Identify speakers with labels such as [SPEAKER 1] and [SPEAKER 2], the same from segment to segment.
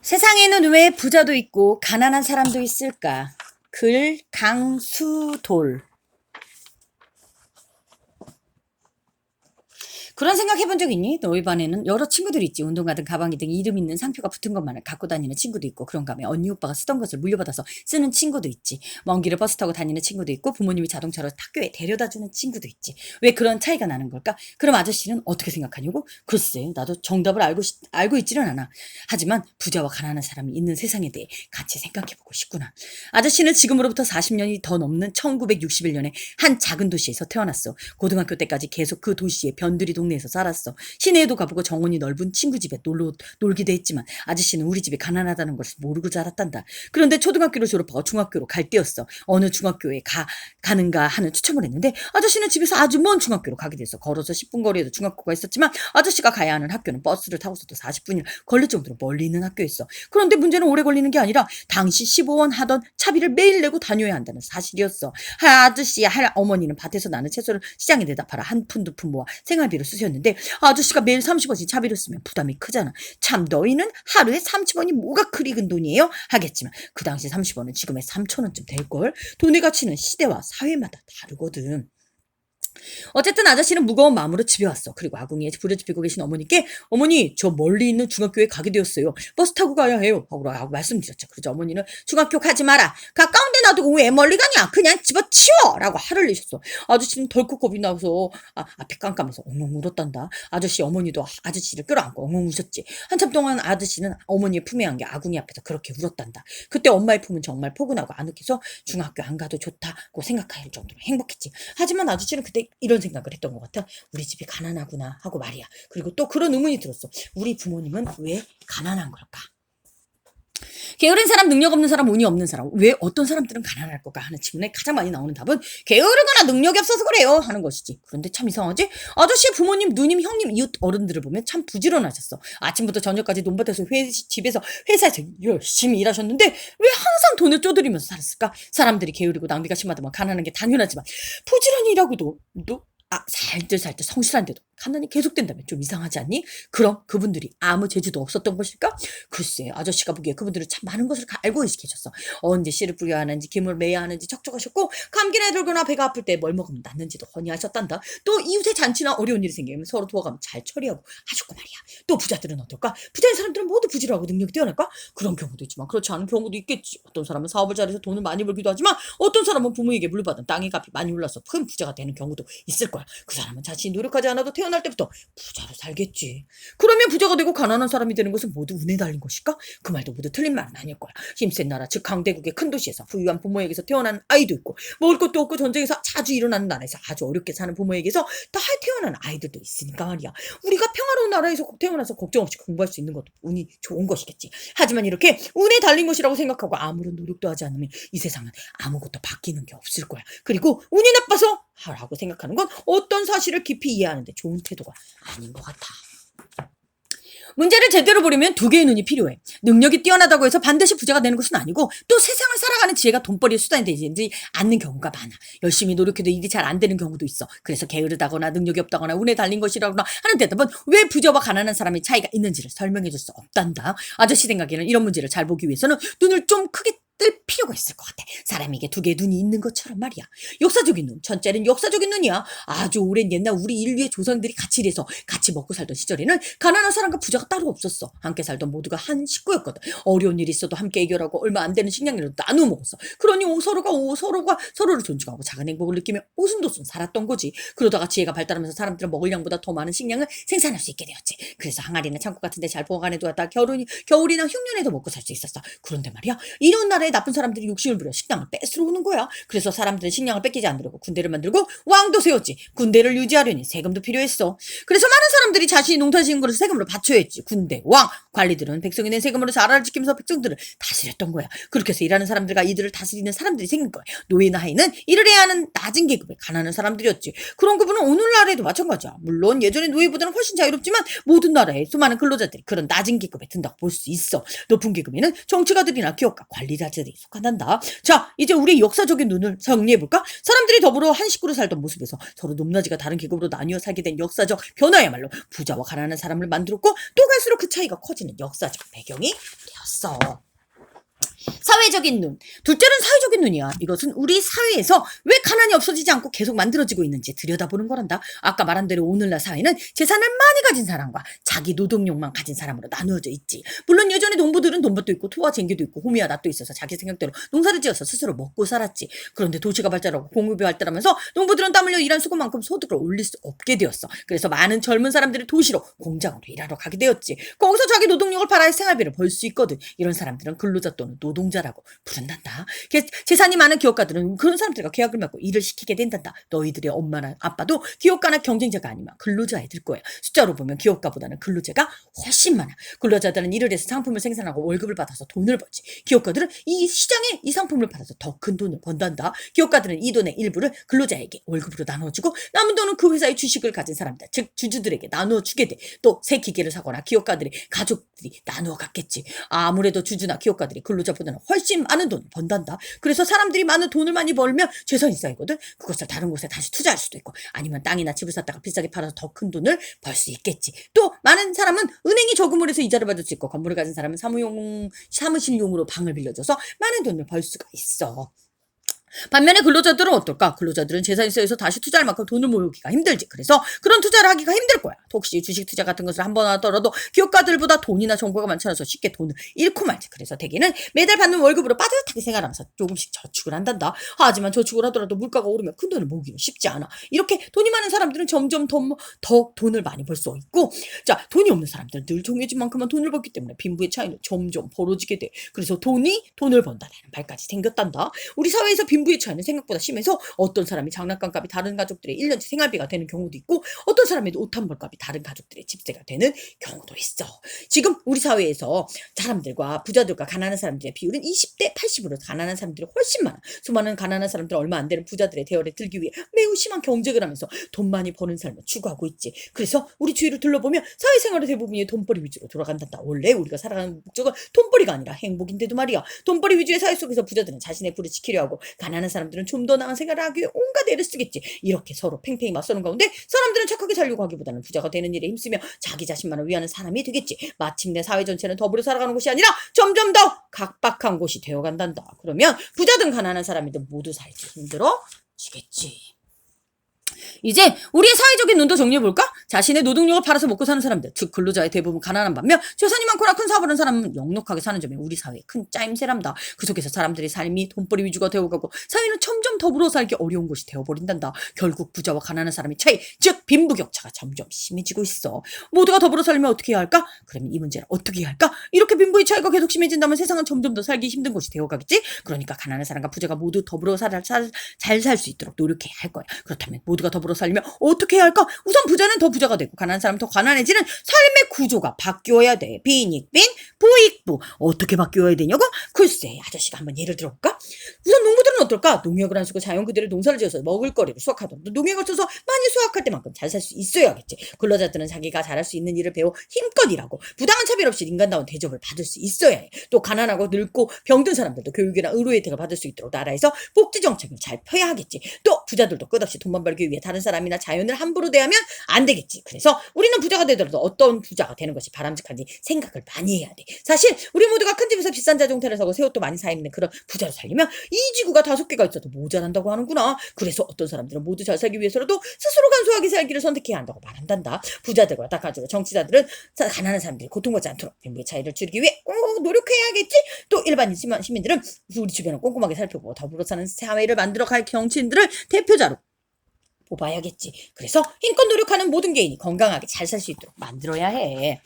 [SPEAKER 1] 세상에는 왜 부자도 있고 가난한 사람도 있을까? 글 강수돌. 그런 생각 해본 적 있니? 너희 반에는 여러 친구들이 있지. 운동화든 가방이든 이름 있는 상표가 붙은 것만을 갖고 다니는 친구도 있고, 그런가 하면 언니 오빠가 쓰던 것을 물려받아서 쓰는 친구도 있지. 먼 길을 버스 타고 다니는 친구도 있고, 부모님이 자동차로 학교에 데려다주는 친구도 있지. 왜 그런 차이가 나는 걸까? 그럼 아저씨는 어떻게 생각하냐고? 글쎄, 나도 정답을 알고 있지는 않아. 하지만 부자와 가난한 사람이 있는 세상에 대해 같이 생각해보고 싶구나. 아저씨는 지금으로부터 40년이 더 넘는 1961년에 한 작은 도시에서 태어났어. 고등학교 때까지 계속 그 도시의 변두리 동네에서 살았어. 시내에도 가보고 정원이 넓은 친구 집에 놀기도 했지만 아저씨는 우리 집이 가난하다는 것을 모르고 자랐단다. 그런데 초등학교를 졸업하고 중학교로 갈 때였어. 어느 중학교에 가는가 하는 추첨을 했는데 아저씨는 집에서 아주 먼 중학교로 가게 됐어. 걸어서 10분 거리에도 중학교가 있었지만 아저씨가 가야 하는 학교는 버스를 타고서도 40분이나 걸릴 정도로 멀리 있는 학교였어. 그런데 문제는 오래 걸리는 게 아니라 당시 15원 하던 차비를 매일 내고 다녀야 한다는 사실이었어. 아저씨 어머니는 밭에서 나는 채소를 시장에 내다 팔아 한 푼 두 푼 모아 생활비로 쓰셨는데 아저씨가 매일 30원씩 차비를 쓰면 부담이 크잖아. 참 너희는 하루에 30원이 뭐가 그리 큰 돈이에요? 하겠지만 그 당시 30원은 지금의 3,000원쯤 될걸. 돈의 가치는 시대와 사회마다 다르거든. 어쨌든 아저씨는 무거운 마음으로 집에 왔어. 그리고 아궁이에 불을 지피고 계신 어머니께 어머니 저 멀리 있는 중학교에 가게 되었어요. 버스 타고 가야 해요. 하고 말씀드렸죠. 그러자 어머니는 중학교 가지 마라. 가까운데 놔두고 왜 멀리 가냐. 그냥 집어치워. 라고 화를 내셨어. 아저씨는 덜컥 겁이 나서 앞에 깜깜해서 엉엉 울었단다. 아저씨 어머니도 아저씨를 끌어안고 엉엉 우셨지. 한참 동안 아저씨는 어머니의 품에 안겨 아궁이 앞에서 그렇게 울었단다. 그때 엄마의 품은 정말 포근하고 아늑해서 중학교 안 가도 좋다고 생각할 정도로 행복했지. 하지만 아저씨는 그때 이런 생각을 했던 것 같아. 우리 집이 가난하구나 하고 말이야. 그리고 또 그런 의문이 들었어. 우리 부모님은 왜 가난한 걸까? 게으른 사람, 능력 없는 사람, 운이 없는 사람, 왜 어떤 사람들은 가난할 걸까 하는 질문에 가장 많이 나오는 답은 게으르거나 능력이 없어서 그래요 하는 것이지. 그런데 참 이상하지? 아저씨의 부모님, 누님, 형님, 이웃 어른들을 보면 참 부지런하셨어. 아침부터 저녁까지 논밭에서 집에서 회사에서 열심히 일하셨는데 왜 항상 돈을 쪼들이면서 살았을까? 사람들이 게으르고 낭비가 심하다면 가난한 게 당연하지만 부지런히 일하고도 살뜰살뜰 성실한데도 가난이 계속된다면 좀 이상하지 않니? 그럼 그분들이 아무 재주도 없었던 것일까? 글쎄 아저씨가 보기에 그분들은 참 많은 것을 알고 계셨어. 언제 씨를 뿌려야 하는지 김을 매야 하는지 척척하셨고 감기나 들거나 배가 아플 때 뭘 먹으면 낫는지도 훤히 하셨단다. 또 이웃의 잔치나 어려운 일이 생기면 서로 도와가며 잘 처리하고 하셨고 말이야. 또 부자들은 어떨까? 부자인 사람들은 모두 부지런하고 능력이 뛰어날까? 그런 경우도 있지만 그렇지 않은 경우도 있겠지. 어떤 사람은 사업을 잘해서 돈을 많이 벌기도 하지만 어떤 사람은 부모에게 물려받은 땅의 값이 많이 올라서 큰 부자가 되는 경우도 있을 거야. 그 사람은 자신이 노력하지 않아도 태어날 때부터 부자로 살겠지. 그러면 부자가 되고 가난한 사람이 되는 것은 모두 운에 달린 것일까? 그 말도 모두 틀린 말은 아닐 거야. 힘센 나라 즉 강대국의 큰 도시에서 부유한 부모에게서 태어난 아이도 있고 먹을 것도 없고 전쟁에서 자주 일어나는 나라에서 아주 어렵게 사는 부모에게서 다 태어난 아이들도 있으니까 말이야. 우리가 평화로운 나라에서 태어나서 걱정 없이 공부할 수 있는 것도 운이 좋은 것이겠지. 하지만 이렇게 운에 달린 것이라고 생각하고 아무런 노력도 하지 않으면 이 세상은 아무것도 바뀌는 게 없을 거야. 그리고 운이 나빠서 하라고 생각하는 건 어떤 사실을 깊이 이해하는데 좋은 태도가 아닌 것 같아. 문제를 제대로 보려면 두 개의 눈이 필요해. 능력이 뛰어나다고 해서 반드시 부자가 되는 것은 아니고 또 세상을 살아가는 지혜가 돈벌이의 수단이 되지 않는 경우가 많아. 열심히 노력해도 일이 잘 안 되는 경우도 있어. 그래서 게으르다거나 능력이 없다거나 운에 달린 것이라거나 하는 대답은 왜 부자와 가난한 사람의 차이가 있는지를 설명해 줄 수 없단다. 아저씨 생각에는 이런 문제를 잘 보기 위해서는 눈을 좀 크게 뜰 필요가 있을 것 같아. 사람에게 두 개의 눈이 있는 것처럼 말이야. 역사적인 눈, 첫째는 역사적인 눈이야. 아주 오랜 옛날 우리 인류의 조상들이 같이 일해서 같이 먹고 살던 시절에는 가난한 사람과 부자가 따로 없었어. 함께 살던 모두가 한 식구였거든. 어려운 일이 있어도 함께 해결하고 얼마 안 되는 식량이라도 나누어 먹었어. 그러니 서로가 서로를 존중하고 작은 행복을 느끼며 오순도순 살았던 거지. 그러다가 지혜가 발달하면서 사람들은 먹을 양보다 더 많은 식량을 생산할 수 있게 되었지. 그래서 항아리나 창고 같은 데 잘 보관해 두었다 겨울이나 흉년에도 먹고 살 수 있었어. 그런데 말이야 이런 나라에 나쁜 사람들이 욕심을 부려 식량을 뺏으러 오는 거야. 그래서 사람들은 식량을 뺏기지 않으려고 군대를 만들고 왕도 세웠지. 군대를 유지하려니 세금도 필요했어. 그래서 많은 사람들이 자신이 농사 지은 것을 세금으로 바쳐야 했지. 군대, 왕, 관리들은 백성이 낸 세금으로 나라를 지키면서 백성들을 다스렸던 거야. 그렇게 해서 일하는 사람들과 이들을 다스리는 사람들이 생긴 거야. 노예나 하인은 일을 해야 하는 낮은 계급의 가난한 사람들이었지. 그런 부분은 오늘날에도 마찬가지야. 물론 예전의 노예보다는 훨씬 자유롭지만 모든 나라의 수많은 근로자들이 그런 낮은 계급에 든다고 볼 수 있어. 높은 계급에는 정치가들이나 기업가, 관리자들이 속한단다. 자, 이제 우리의 역사적인 눈을 정리해볼까? 사람들이 더불어 한 식구로 살던 모습에서 서로 높낮이가 다른 계급으로 나뉘어 살게 된 역사적 변화야말로 부자와 가난한 사람을 만들었고 또 갈수록 그 차이가 커지는 역사적 배경이 되었어. 있어. 사회적인 눈. 둘째는 사회적인 눈이야. 이것은 우리 사회에서 왜 가난이 없어지지 않고 계속 만들어지고 있는지 들여다보는 거란다. 아까 말한 대로 오늘날 사회는 재산을 많이 가진 사람과 자기 노동력만 가진 사람으로 나누어져 있지. 물론 예전에 농부들은 돈밭도 있고 토와 쟁기도 있고 호미와 낫도 있어서 자기 생각대로 농사를 지어서 스스로 먹고 살았지. 그런데 도시가 발달하고 공급이 발달하면서 농부들은 땀 흘려 일한 수고만큼 소득을 올릴 수 없게 되었어. 그래서 많은 젊은 사람들이 도시로 공장으로 일하러 가게 되었지. 거기서 자기 노동력을 팔아야 생활비를 벌 수 있거든. 이런 사람들은 근로자 또는 노동자라고 부른단다. 재산이 많은 기업가들은 그런 사람들과 계약을 맺고 일을 시키게 된단다. 너희들의 엄마나 아빠도 기업가나 경쟁자가 아니면 근로자에 들 거야. 숫자로 보면 기업가보다는 근로자가 훨씬 많아. 근로자들은 일을 해서 상품을 생산하고 월급을 받아서 돈을 벌지. 기업가들은 이 시장에 이 상품을 팔아서 더 큰 돈을 번단다. 기업가들은 이 돈의 일부를 근로자에게 월급으로 나눠주고 남은 돈은 그 회사의 주식을 가진 사람들, 즉 주주들에게 나눠주게 돼. 또 새 기계를 사거나 기업가들의 가족들이 나누어 갖겠지. 아무래도 주주나 기업가들이 근로자보다는 훨씬 많은 돈을 번단다. 그래서 사람들이 많은 돈을 많이 벌면 재산이 쌓이거든. 그것을 다른 곳에 다시 투자할 수도 있고 아니면 땅이나 집을 샀다가 비싸게 팔아서 더 큰 돈을 벌 수 있겠지. 또 많은 사람은 은행이 저금을 해서 이자를 받을 수 있고 건물을 가진 사람은 사무실용으로 방을 빌려줘서 많은 돈을 벌 수가 있어. 반면에 근로자들은 어떨까? 근로자들은 재산이 쌓여서 다시 투자할 만큼 돈을 모으기가 힘들지. 그래서 그런 투자를 하기가 힘들 거야. 혹시 주식 투자 같은 것을 한 번 하더라도 기업가들보다 돈이나 정보가 많지 않아서 쉽게 돈을 잃고 말지. 그래서 대개는 매달 받는 월급으로 빠듯하게 생활하면서 조금씩 저축을 한단다. 하지만 저축을 하더라도 물가가 오르면 큰 돈을 모으기는 쉽지 않아. 이렇게 돈이 많은 사람들은 점점 더 돈을 많이 벌 수 있고, 자, 돈이 없는 사람들은 늘 정해진 만큼만 돈을 벌기 때문에 빈부의 차이는 점점 벌어지게 돼. 그래서 돈이 돈을 번다라는 말까지 생겼단다. 우리 사회에서 빈부의 차이는 생각보다 심해서 어떤 사람이 장난감 값이 다른 가족들의 1년치 생활비가 되는 경우도 있고 어떤 사람의 옷 한 벌 값이 다른 가족들의 집세가 되는 경우도 있어. 지금 우리 사회에서 사람들과 부자들과 가난한 사람들의 비율은 20대 80으로 가난한 사람들이 훨씬 많아. 수많은 가난한 사람들 얼마 안 되는 부자들의 대열에 들기 위해 매우 심한 경쟁을 하면서 돈 많이 버는 삶을 추구하고 있지. 그래서 우리 주위를 둘러보면 사회생활의 대부분이 돈벌이 위주로 돌아간단다. 원래 우리가 살아가는 목적은 돈벌이가 아니라 행복인데도 말이야. 돈벌이 위주의 사회 속에서 부자들은 자신의 부를 지키려 하고 가난한 사람들은 좀 더 나은 생활을 하기 위해 온갖 애를 쓰겠지. 이렇게 서로 팽팽히 맞서는 가운데 사람들은 착하게 살려고 하기보다는 부자가 되는 일에 힘쓰며 자기 자신만을 위하는 사람이 되겠지. 마침내 사회 전체는 더불어 살아가는 곳이 아니라 점점 더 각박한 곳이 되어간단다. 그러면 부자든 가난한 사람이든 모두 살기 힘들어지겠지. 이제 우리의 사회적인 눈도 정리해볼까? 자신의 노동력을 팔아서 먹고 사는 사람들, 즉 근로자의 대부분 가난한 반면 재산이 많거나 큰 사업을 하는 사람은 넉넉하게 사는 점이 우리 사회의 큰 짜임새랍니다. 그 속에서 사람들의 삶이 돈벌이 위주가 되어가고 사회는 점점 더불어 살기 어려운 곳이 되어버린단다. 결국 부자와 가난한 사람의 차이, 즉 빈부격차가 점점 심해지고 있어. 모두가 더불어 살려면 어떻게 해야 할까? 그러면 이 문제를 어떻게 해야 할까? 이렇게 빈부의 차이가 계속 심해진다면 세상은 점점 더 살기 힘든 곳이 되어가겠지? 그러니까 가난한 사람과 부자가 모두 더불어 잘 살 수 있도록 노력해야 할 거야. 그렇다면 모두가 더불어 살려면 어떻게 해야 할까? 우선 부자는 더 부자가 되고 가난한 사람은 더 가난해지는 삶의 구조가 바뀌어야 돼. 빈익빈 부익부. 어떻게 바뀌어야 되냐고? 글쎄, 아저씨가 한번 예를 들어볼까? 우선 농부들은 어떨까? 농약을 안 쓰고 자연 그대로 농사를 지어서 먹을거리를 수확하도록 농약을 써서 많이 수확할 때만큼 잘 살 수 있어야겠지. 근로자들은 자기가 잘할 수 있는 일을 배워 힘껏 일하고 부당한 차별 없이 인간다운 대접을 받을 수 있어야 해. 또 가난하고 늙고 병든 사람들도 교육이나 의료 혜택을 받을 수 있도록 나라에서 복지 정책을 잘 펴야 하겠지. 또 부자들도 끝없이 돈만 벌기 위해 다른 사람이나 자연을 함부로 대하면 안 되겠지. 그래서 우리는 부자가 되더라도 어떤 부자가 되는 것이 바람직한지 생각을 많이 해야 돼. 사실 우리 모두가 큰 집에서 비싼 자동차를 사고 새 옷도 많이 사 입는 그런 부자로 살려면 이 지구가 5개가 있어도 모자란다고 하는구나. 그래서 어떤 사람들은 모두 잘 살기 위해서라도 스스로 간소하게 살기를 선택해야 한다고 말한단다. 부자들과 닦아주고 정치자들은 가난한 사람들이 고통받지 않도록 빈부의 차이를 줄이기 위해 꼭 노력해야겠지. 또 일반 시민들은 우리 주변을 꼼꼼하게 살펴보고 더불어 사는 사회를 만들어갈 정치인들을 대표자로 뽑아야겠지. 그래서 힘껏 노력하는 모든 개인이 건강하게 잘 살 수 있도록 만들어야 해.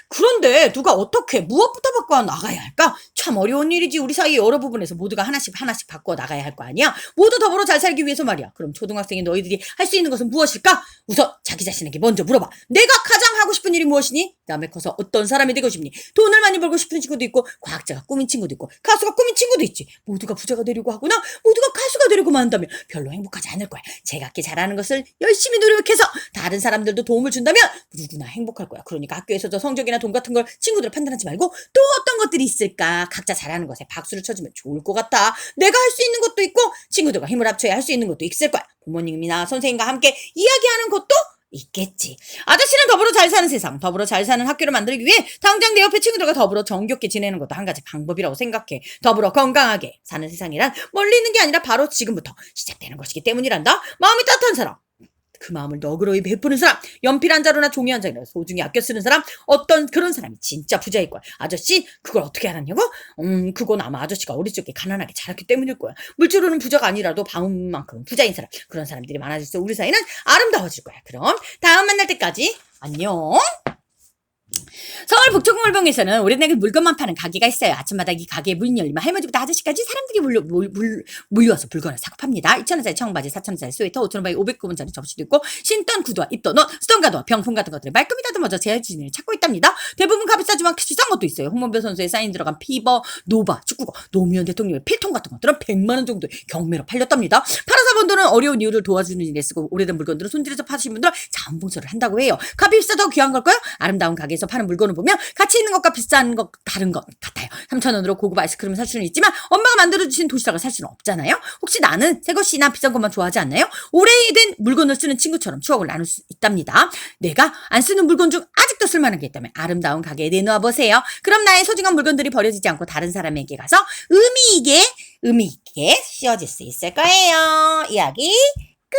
[SPEAKER 1] 그런데 누가 어떻게 무엇부터 바꿔 나가야 할까? 참 어려운 일이지. 우리 사이 여러 부분에서 모두가 하나씩 바꿔 나가야 할 거 아니야? 모두 더불어 잘 살기 위해서 말이야. 그럼 초등학생인 너희들이 할 수 있는 것은 무엇일까? 우선 자기 자신에게 먼저 물어봐. 내가 가장 하고 싶은 일이 무엇이니? 다음에 커서 어떤 사람이 되고 싶니? 돈을 많이 벌고 싶은 친구도 있고 과학자가 꿈인 친구도 있고 가수가 꿈인 친구도 있지. 모두가 부자가 되려고 하거나 모두가 가수가 되려고만 한다면 별로 행복하지 않을 거야. 제각기 잘하는 것을 열심히 노력해서 다른 사람들도 도움을 준다면 누구나 행복할 거야. 그러니까 학교에서 저 성적이나 돈 같은 걸 친구들을 판단하지 말고 또 어떤 것들이 있을까? 각자 잘하는 것에 박수를 쳐주면 좋을 것 같아. 내가 할 수 있는 것도 있고 친구들과 힘을 합쳐야 할 수 있는 것도 있을 거야. 부모님이나 선생님과 함께 이야기하는 것도 있겠지. 아저씨는 더불어 잘 사는 세상, 더불어 잘 사는 학교를 만들기 위해 당장 내 옆에 친구들과 더불어 정겹게 지내는 것도 한 가지 방법이라고 생각해. 더불어 건강하게 사는 세상이란 멀리 있는 게 아니라 바로 지금부터 시작되는 것이기 때문이란다. 마음이 따뜻한 사람, 그 마음을 너그러이 베푸는 사람, 연필 한 자루나 종이 한 장이나 소중히 아껴 쓰는 사람, 어떤 그런 사람이 진짜 부자일 거야. 아저씨, 그걸 어떻게 알았냐고? 그건 아마 아저씨가 어릴 적에 가난하게 자랐기 때문일 거야. 물질로는 부자가 아니라도 방음만큼은 부자인 사람, 그런 사람들이 많아질수록 우리 사이는 아름다워질 거야. 그럼 다음 만날 때까지 안녕. 서울 북촌물병에서는 오래된 물건만 파는 가게가 있어요. 아침마다 이 가게에 문 열리면 할머니부터 아저씨까지 사람들이 몰려와서 물건을 사고 팝니다. 2,000원짜리 청바지, 4,000원짜리 스웨터, 5,000원짜리 500원짜리 접시도 있고 신던 구두와 입던 옷, 수던 가두와 병풍 같은 것들을 말끔히 다듬어져 제주인을 찾고 있답니다. 대부분 값비싸지만 비싼 것도 있어요. 홍문표 선수의 사인 들어간 피버, 노바, 축구공, 노무현 대통령의 필통 같은 것들은 100만 원 정도 경매로 팔렸답니다. 팔아사분들은 어려운 이유를 도와주는 일에 쓰고 오래된 물건들을 손질해서 파시는 분들은 자원봉사를 한다고 해요. 값이 비싸다고 귀한 걸까요? 아름다운 가게에서 파는 물건을 보면 가치 있는 것과 비싼 것 다른 것 같아요. 3,000원으로 고급 아이스크림을 살 수는 있지만 엄마가 만들어주신 도시락을 살 수는 없잖아요. 혹시 나는 새 것이나 비싼 것만 좋아하지 않나요? 오래된 물건을 쓰는 친구처럼 추억을 나눌 수 있답니다. 내가 안 쓰는 물건 중 아직도 쓸만한 게 있다면 아름다운 가게에 내놓아 보세요. 그럼 나의 소중한 물건들이 버려지지 않고 다른 사람에게 가서 의미 있게 쓰여질 수 있을 거예요. 이야기 끝.